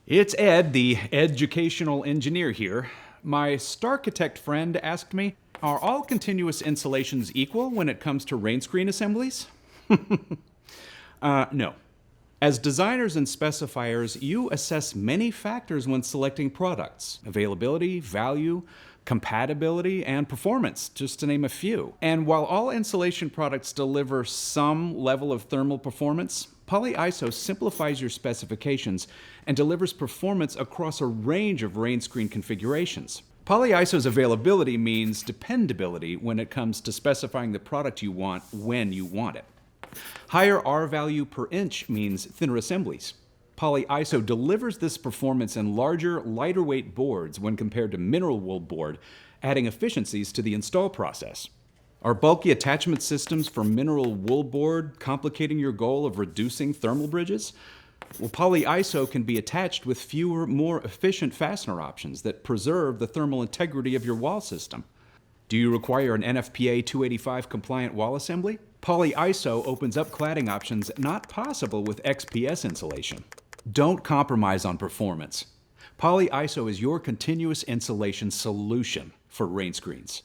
It's Ed, the educational engineer here. My Starchitect friend asked me, are all continuous insulations equal when it comes to rain screen assemblies? No. As designers and specifiers, you assess many factors when selecting products: availability, value, compatibility, and performance, just to name a few. And while all insulation products deliver some level of thermal performance, Polyiso simplifies your specifications and delivers performance across a range of rain screen configurations. Polyiso's availability means dependability when it comes to specifying the product you want when you want it. Higher R value per inch means thinner assemblies. Polyiso delivers this performance in larger, lighter weight boards when compared to mineral wool board, adding efficiencies to the install process. Are bulky attachment systems for mineral wool board complicating your goal of reducing thermal bridges? Well, Polyiso can be attached with fewer, more efficient fastener options that preserve the thermal integrity of your wall system. Do you require an NFPA 285 compliant wall assembly? Polyiso opens up cladding options not possible with XPS insulation. Don't compromise on performance. Polyiso is your continuous insulation solution for rain screens.